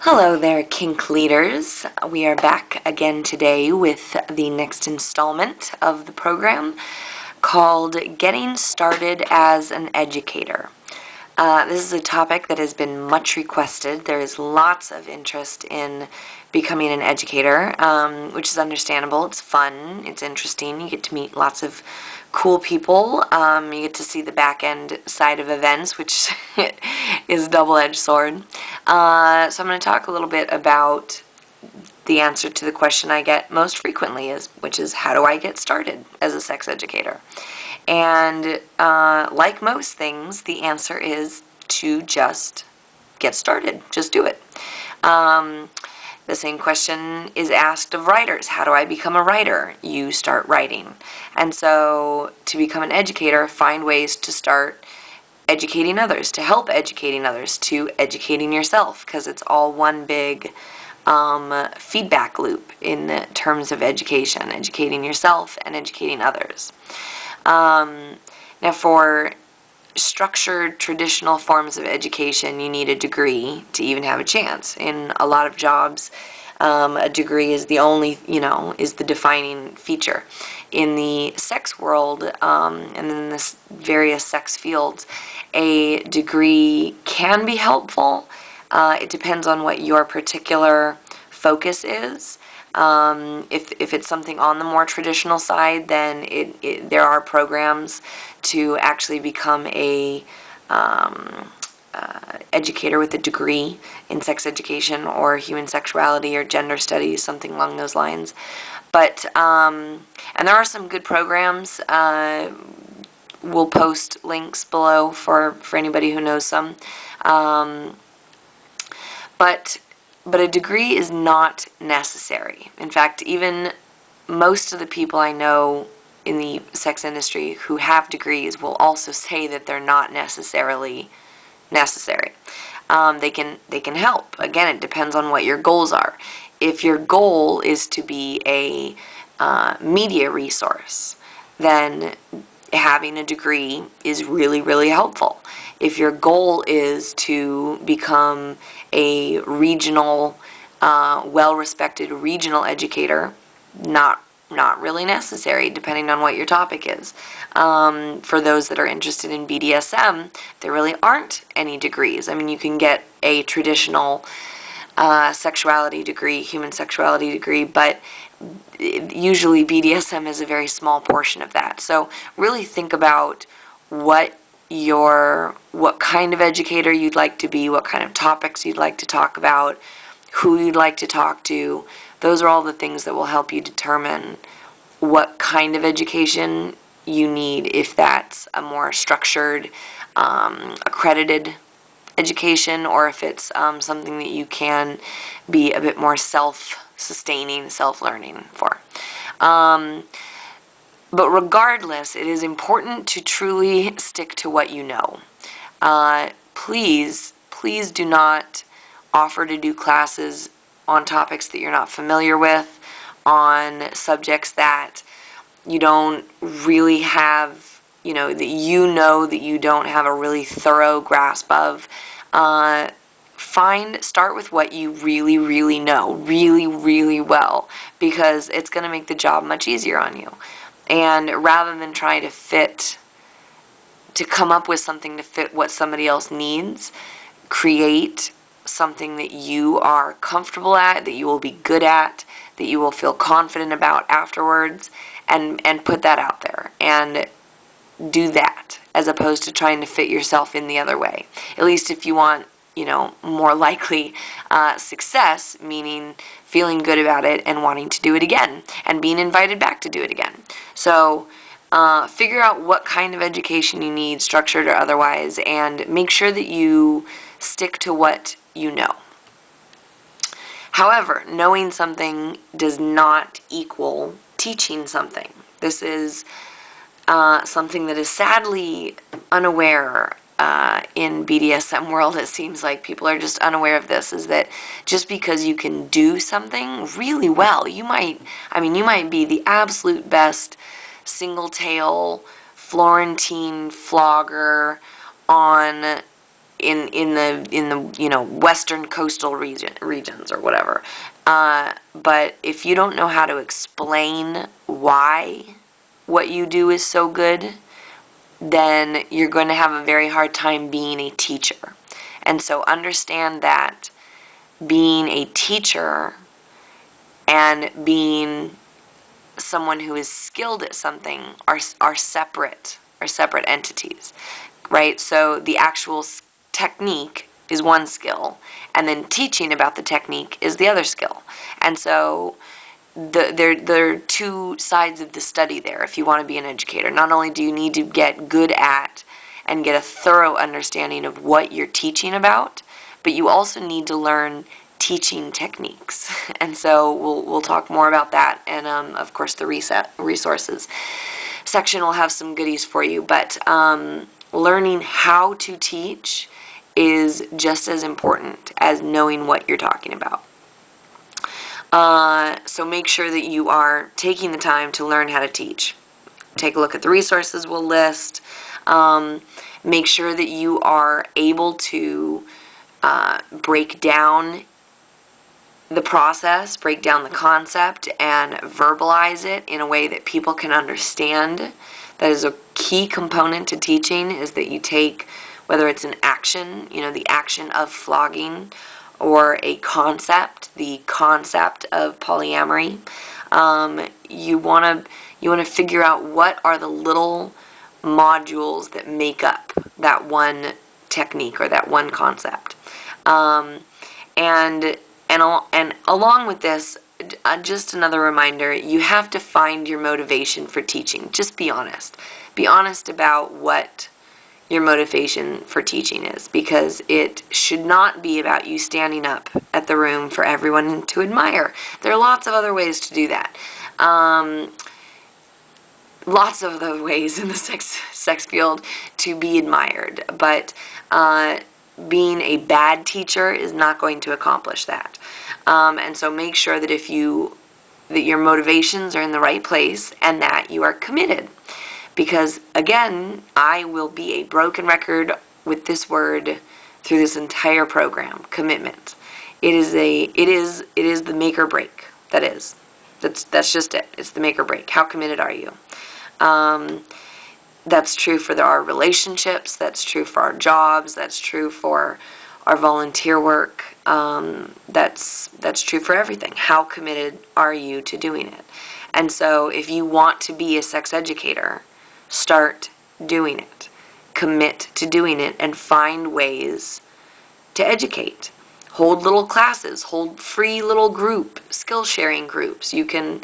Hello there, kink leaders. We are back again today with the next installment of the program called Getting Started as an Educator. This is a topic that has been much requested. There is lots of interest in becoming an educator, which is understandable. It's fun, it's interesting. You get to meet lots of cool people. You get to see the back end side of events, which is a double-edged sword. So I'm going to talk a little bit about the answer to the question I get most frequently, which is, how do I get started as a sex educator? And like most things, the answer is to just get started. Just do it. The same question is asked of writers. How do I become a writer? You start writing. And so to become an educator, find ways to start educating others, to help educating others, to educating yourself, because it's all one big feedback loop in terms of education, educating yourself and educating others. Now, for structured traditional forms of education, you need a degree to even have a chance. In a lot of jobs, a degree is the only, is the defining feature. In the sex world, and in the various sex fields, a degree can be helpful. It depends on what your particular focus is. If it's something on the more traditional side, then there are programs to actually become a educator with a degree in sex education or human sexuality or gender studies, something along those lines. But and there are some good programs. We'll post links below for anybody who knows some. But a degree is not necessary. In fact, even most of the people I know in the sex industry who have degrees will also say that they're not necessarily necessary. They can help. Again, it depends on what your goals are. If your goal is to be a media resource, then having a degree is really, really helpful. If your goal is to become a regional, well-respected regional educator, not really necessary, depending on what your topic is. For those that are interested in BDSM, there really aren't any degrees. I mean, you can get a traditional sexuality degree, human sexuality degree, but usually BDSM is a very small portion of that. So really think about what kind of educator you'd like to be, what kind of topics you'd like to talk about, who you'd like to talk to. Those are all the things that will help you determine what kind of education you need, if that's a more structured, accredited education, or if it's something that you can be a bit more self-sustaining, self-learning for. But regardless, it is important to truly stick to what you know. Please do not offer to do classes on topics that you're not familiar with, on subjects that you don't really have, that you don't have a really thorough grasp of. Start with what you really, really know, really, really well, because it's going to make the job much easier on you. And rather than try to come up with something to fit what somebody else needs, create something that you are comfortable at, that you will be good at, that you will feel confident about afterwards, and put that out there. And do that, as opposed to trying to fit yourself in the other way. At least if you want, more likely success, meaning feeling good about it and wanting to do it again and being invited back to do it again. So figure out what kind of education you need, structured or otherwise, and make sure that you stick to what you know. However, knowing something does not equal teaching something. This is something that is sadly unaware in BDSM world. It seems like people are just unaware of this, is that just because you can do something really well, you might be the absolute best single tail Florentine flogger on in the western coastal regions or whatever. But if you don't know how to explain why what you do is so good, then you're going to have a very hard time being a teacher. And so understand that being a teacher and being someone who is skilled at something are separate entities, right? So the actual technique is one skill, and then teaching about the technique is the other skill. And so there are two sides of the study there if you want to be an educator. Not only do you need to get good at and get a thorough understanding of what you're teaching about, but you also need to learn teaching techniques. And so we'll talk more about that, and of course the resources section will have some goodies for you. But learning how to teach is just as important as knowing what you're talking about. So make sure that you are taking the time to learn how to teach. Take a look at the resources we'll list. Make sure that you are able to break down the process, break down the concept, and verbalize it in a way that people can understand. That is a key component to teaching, is that you take, whether it's an action, the action of flogging, or a concept, the concept of polyamory. You want to figure out what are the little modules that make up that one technique or that one concept. And along with this, just another reminder, you have to find your motivation for teaching. Just be honest. Be honest about what your motivation for teaching is, because it should not be about you standing up at the room for everyone to admire. There are lots of other ways to do that. Lots of other ways in the sex field to be admired, but being a bad teacher is not going to accomplish that. And so make sure that that your motivations are in the right place and that you are committed. Because again, I will be a broken record with this word through this entire program: commitment. It is the make or break. That's just it. It's the make or break. How committed are you? That's true for our relationships. That's true for our jobs. That's true for our volunteer work. That's true for everything. How committed are you to doing it? And so if you want to be a sex educator, start doing it. Commit to doing it and find ways to educate. Hold little classes. Hold free little skill sharing groups. You can,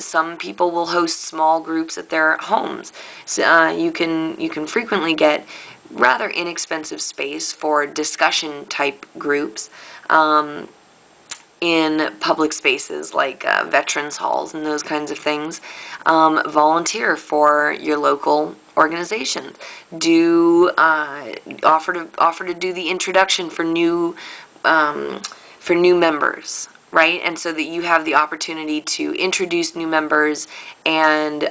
some people will host small groups at their homes. So, you can frequently get rather inexpensive space for discussion type groups in public spaces like veterans halls and those kinds of things. Volunteer for your local organization. Offer to do the introduction for new members, right? And so that you have the opportunity to introduce new members and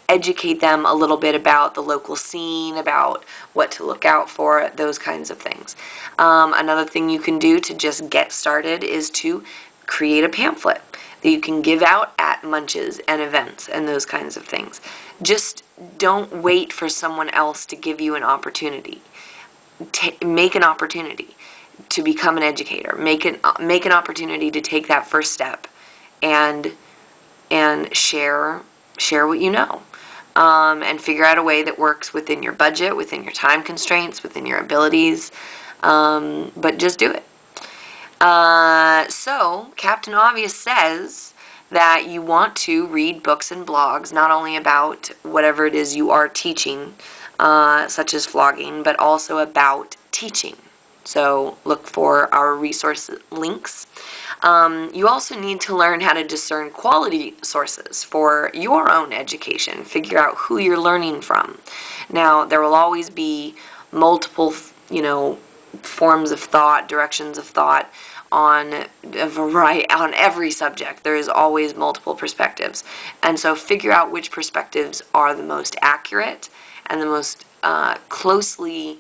educate them a little bit about the local scene, about what to look out for, those kinds of things. Another thing you can do to just get started is to create a pamphlet that you can give out at munches and events and those kinds of things. Just don't wait for someone else to give you an opportunity. Make an opportunity to become an educator. Make an opportunity to take that first step and share what you know, and figure out a way that works within your budget, within your time constraints, within your abilities, but just do it. So Captain Obvious says that you want to read books and blogs, not only about whatever it is you are teaching, such as flogging, but also about teaching. So look for our resource links. You also need to learn how to discern quality sources for your own education. Figure out who you're learning from. Now, there will always be multiple, forms of thought, directions of thought on every subject. There is always multiple perspectives. And so figure out which perspectives are the most accurate and the most closely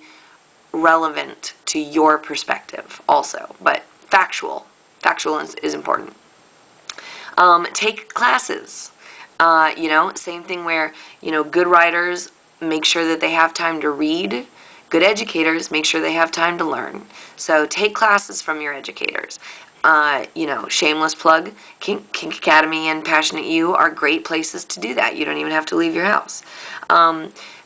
relevant to your perspective also, but factual. Factual is important. Take classes. Same thing where, good writers make sure that they have time to read. Good educators make sure they have time to learn. So take classes from your educators. Shameless plug, Kink Academy and Passionate You are great places to do that. You don't even have to leave your house.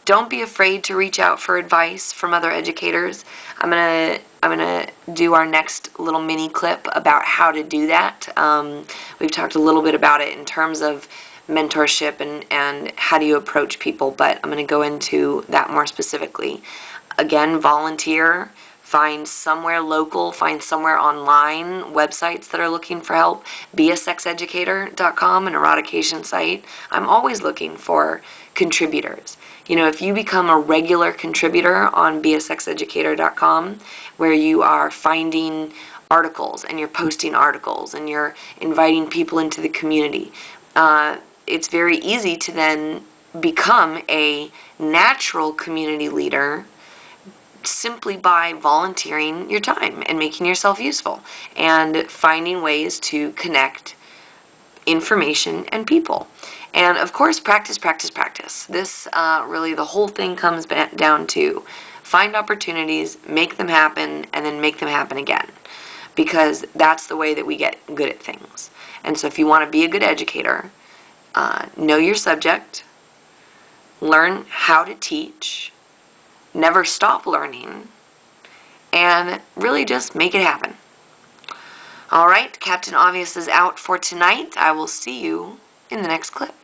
Don't be afraid to reach out for advice from other educators. I'm gonna do our next little mini clip about how to do that. We've talked a little bit about it in terms of mentorship and how do you approach people, but I'm going to go into that more specifically. Again, volunteer, find somewhere local, find somewhere online, websites that are looking for help. Beasexeducator.com, an eradication site. I'm always looking for contributors. If you become a regular contributor on beasexeducator.com, where you are finding articles and you're posting articles and you're inviting people into the community, it's very easy to then become a natural community leader simply by volunteering your time and making yourself useful and finding ways to connect information and people. And of course, practice, practice, practice. This really, the whole thing comes down to find opportunities, make them happen, and then make them happen again. Because that's the way that we get good at things. And so if you want to be a good educator, know your subject, learn how to teach, never stop learning, and really just make it happen. All right, Captain Obvious is out for tonight. I will see you in the next clip.